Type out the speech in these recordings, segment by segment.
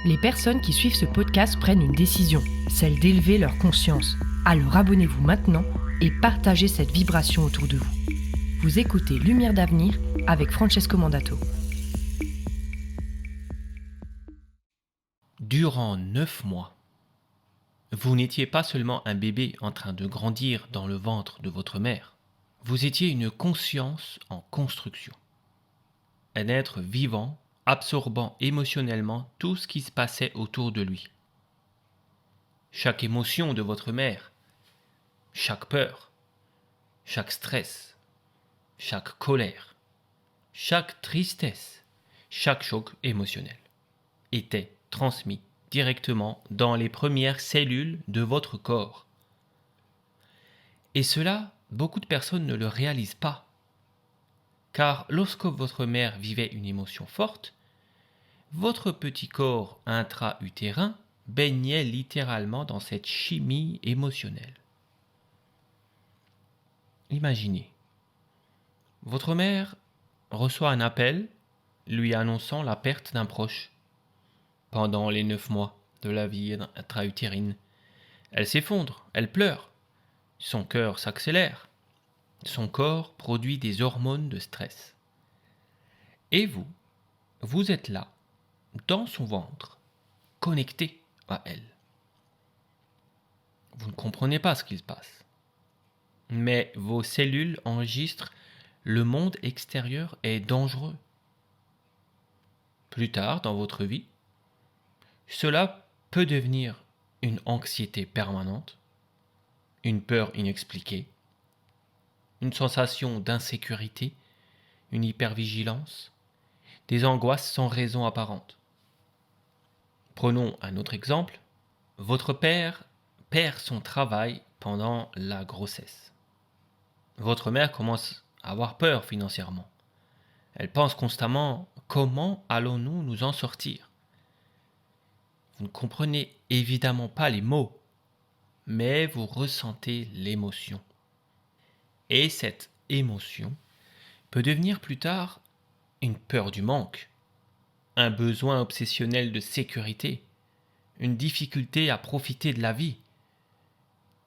Les personnes qui suivent ce podcast prennent une décision, celle d'élever leur conscience. Alors abonnez-vous maintenant et partagez cette vibration autour de vous. Vous écoutez Lumière d'avenir avec Francesco Mandato. Durant 9 mois, vous n'étiez pas seulement un bébé en train de grandir dans le ventre de votre mère, vous étiez une conscience en construction. Un être vivant, absorbant émotionnellement tout ce qui se passait autour de lui. Chaque émotion de votre mère, chaque peur, chaque stress, chaque colère, chaque tristesse, chaque choc émotionnel était transmis directement dans les premières cellules de votre corps. Et cela, beaucoup de personnes ne le réalisent pas. Car lorsque votre mère vivait une émotion forte, votre petit corps intra-utérin baignait littéralement dans cette chimie émotionnelle. Imaginez, votre mère reçoit un appel lui annonçant la perte d'un proche. Pendant les 9 mois de la vie intra-utérine, elle s'effondre, elle pleure, son cœur s'accélère, son corps produit des hormones de stress. Et vous êtes là, dans son ventre, connecté à elle. Vous ne comprenez pas ce qui se passe. Mais vos cellules enregistrent le monde extérieur est dangereux. Plus tard dans votre vie, cela peut devenir une anxiété permanente, une peur inexpliquée, une sensation d'insécurité, une hypervigilance, des angoisses sans raison apparente. Prenons un autre exemple. Votre père perd son travail pendant la grossesse. Votre mère commence à avoir peur financièrement. Elle pense constamment « Comment allons-nous nous en sortir ?» Vous ne comprenez évidemment pas les mots, mais vous ressentez l'émotion. Et cette émotion peut devenir plus tard une peur du manque, un besoin obsessionnel de sécurité, une difficulté à profiter de la vie,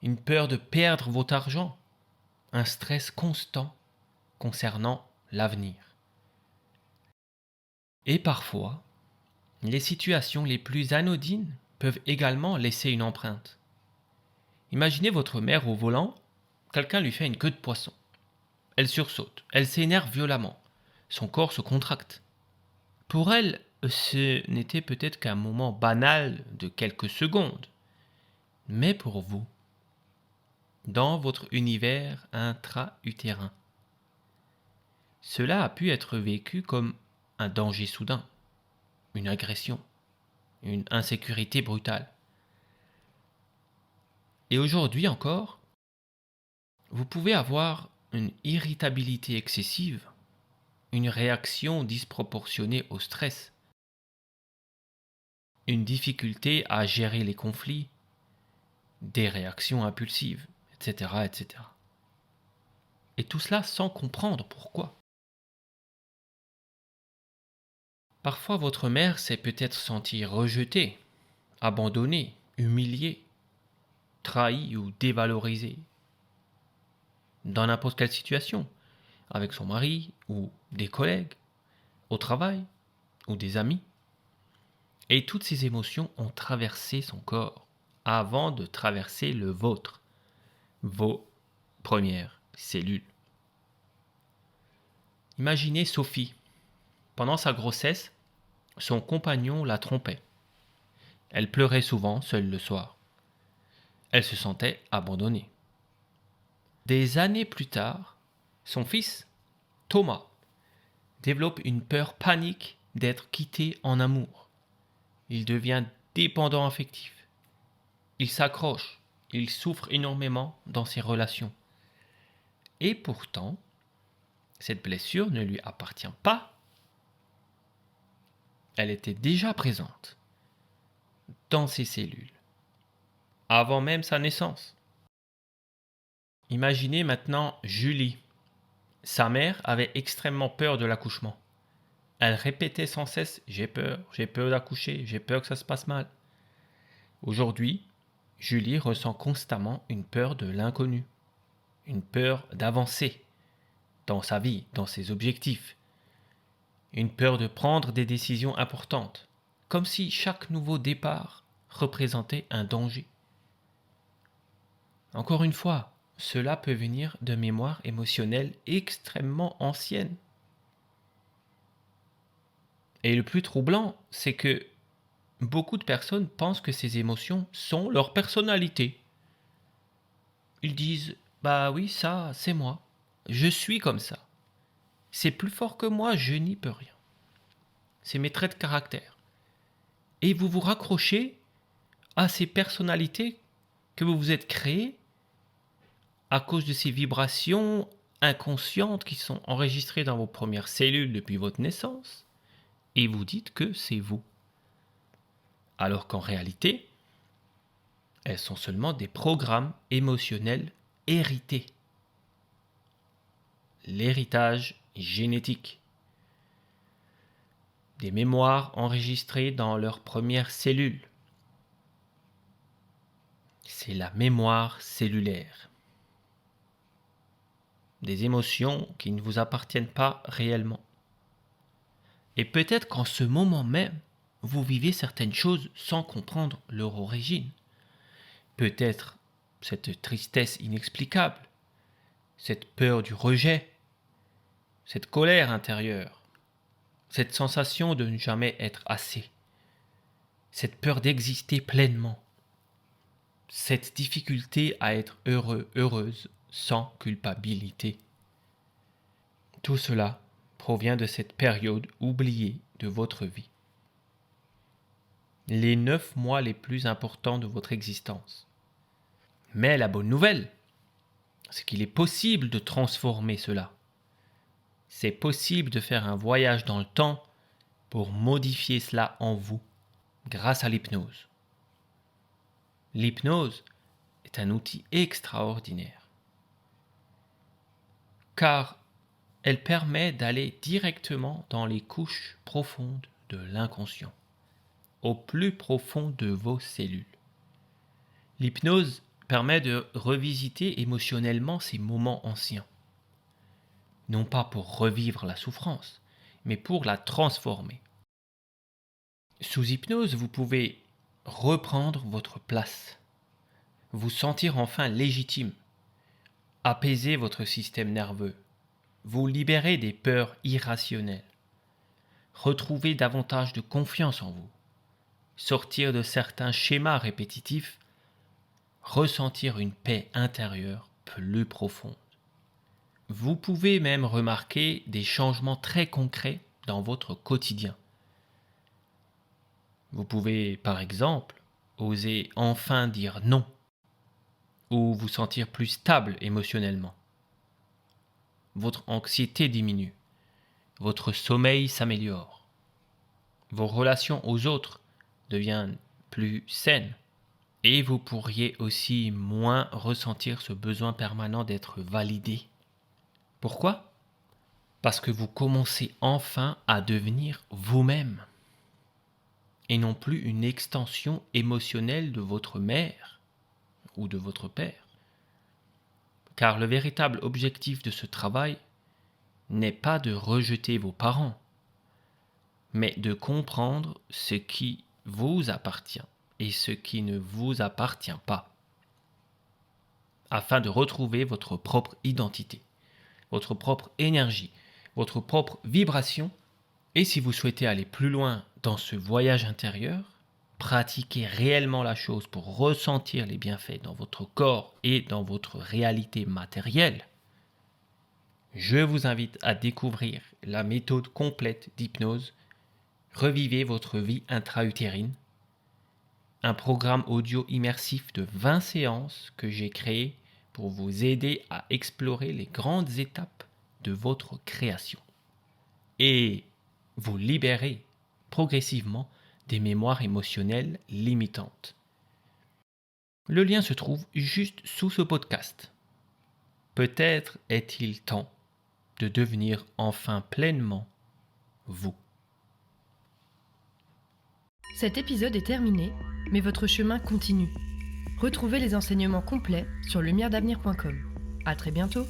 une peur de perdre votre argent, un stress constant concernant l'avenir. Et parfois, les situations les plus anodines peuvent également laisser une empreinte. Imaginez votre mère au volant, quelqu'un lui fait une queue de poisson. Elle sursaute, elle s'énerve violemment, son corps se contracte. Pour elle, ce n'était peut-être qu'un moment banal de quelques secondes. Mais pour vous, dans votre univers intra-utérin, cela a pu être vécu comme un danger soudain, une agression, une insécurité brutale. Et aujourd'hui encore, vous pouvez avoir une irritabilité excessive, une réaction disproportionnée au stress, une difficulté à gérer les conflits, des réactions impulsives, etc., etc. Et tout cela sans comprendre pourquoi. Parfois, votre mère s'est peut-être sentie rejetée, abandonnée, humiliée, trahie ou dévalorisée. Dans n'importe quelle situation, avec son mari ou des collègues, au travail ou des amis. Et toutes ces émotions ont traversé son corps avant de traverser le vôtre, vos premières cellules. Imaginez Sophie. Pendant sa grossesse, son compagnon la trompait. Elle pleurait souvent seule le soir. Elle se sentait abandonnée. Des années plus tard, son fils, Thomas, développe une peur panique d'être quitté en amour. Il devient dépendant affectif. Il s'accroche, il souffre énormément dans ses relations. Et pourtant, cette blessure ne lui appartient pas. Elle était déjà présente dans ses cellules, avant même sa naissance. Imaginez maintenant Julie. Sa mère avait extrêmement peur de l'accouchement. Elle répétait sans cesse « j'ai peur d'accoucher, j'ai peur que ça se passe mal ». Aujourd'hui, Julie ressent constamment une peur de l'inconnu, une peur d'avancer dans sa vie, dans ses objectifs, une peur de prendre des décisions importantes, comme si chaque nouveau départ représentait un danger. Encore une fois, cela peut venir de mémoires émotionnelles extrêmement anciennes. Et le plus troublant, c'est que beaucoup de personnes pensent que ces émotions sont leur personnalité. Ils disent « Bah oui, ça, c'est moi. Je suis comme ça. C'est plus fort que moi, je n'y peux rien. C'est mes traits de caractère. » Et vous vous raccrochez à ces personnalités que vous vous êtes créées à cause de ces vibrations inconscientes qui sont enregistrées dans vos premières cellules depuis votre naissance. Et vous dites que c'est vous. Alors qu'en réalité, elles sont seulement des programmes émotionnels hérités. L'héritage génétique. Des mémoires enregistrées dans leurs premières cellules. C'est la mémoire cellulaire. Des émotions qui ne vous appartiennent pas réellement. Et peut-être qu'en ce moment même, vous vivez certaines choses sans comprendre leur origine. Peut-être cette tristesse inexplicable, cette peur du rejet, cette colère intérieure, cette sensation de ne jamais être assez, cette peur d'exister pleinement, cette difficulté à être heureux, heureuse, sans culpabilité. Tout cela provient de cette période oubliée de votre vie. Les 9 mois les plus importants de votre existence. Mais la bonne nouvelle, c'est qu'il est possible de transformer cela. C'est possible de faire un voyage dans le temps pour modifier cela en vous grâce à l'hypnose. L'hypnose est un outil extraordinaire car elle permet d'aller directement dans les couches profondes de l'inconscient, au plus profond de vos cellules. L'hypnose permet de revisiter émotionnellement ces moments anciens, non pas pour revivre la souffrance, mais pour la transformer. Sous hypnose, vous pouvez reprendre votre place, vous sentir enfin légitime, apaiser votre système nerveux, vous libérer des peurs irrationnelles, retrouver davantage de confiance en vous, sortir de certains schémas répétitifs, ressentir une paix intérieure plus profonde. Vous pouvez même remarquer des changements très concrets dans votre quotidien. Vous pouvez, par exemple, oser enfin dire non ou vous sentir plus stable émotionnellement. Votre anxiété diminue, votre sommeil s'améliore, vos relations aux autres deviennent plus saines et vous pourriez aussi moins ressentir ce besoin permanent d'être validé. Pourquoi ? Parce que vous commencez enfin à devenir vous-même et non plus une extension émotionnelle de votre mère ou de votre père. Car le véritable objectif de ce travail n'est pas de rejeter vos parents, mais de comprendre ce qui vous appartient et ce qui ne vous appartient pas, afin de retrouver votre propre identité, votre propre énergie, votre propre vibration, et si vous souhaitez aller plus loin dans ce voyage intérieur, pratiquer réellement la chose pour ressentir les bienfaits dans votre corps et dans votre réalité matérielle, je vous invite à découvrir la méthode complète d'hypnose Revivez votre vie intra-utérine, un programme audio immersif de 20 séances que j'ai créé pour vous aider à explorer les grandes étapes de votre création et vous libérer progressivement des mémoires émotionnelles limitantes. Le lien se trouve juste sous ce podcast. Peut-être est-il temps de devenir enfin pleinement vous. Cet épisode est terminé, mais votre chemin continue. Retrouvez les enseignements complets sur lumièredavenir.com. À très bientôt.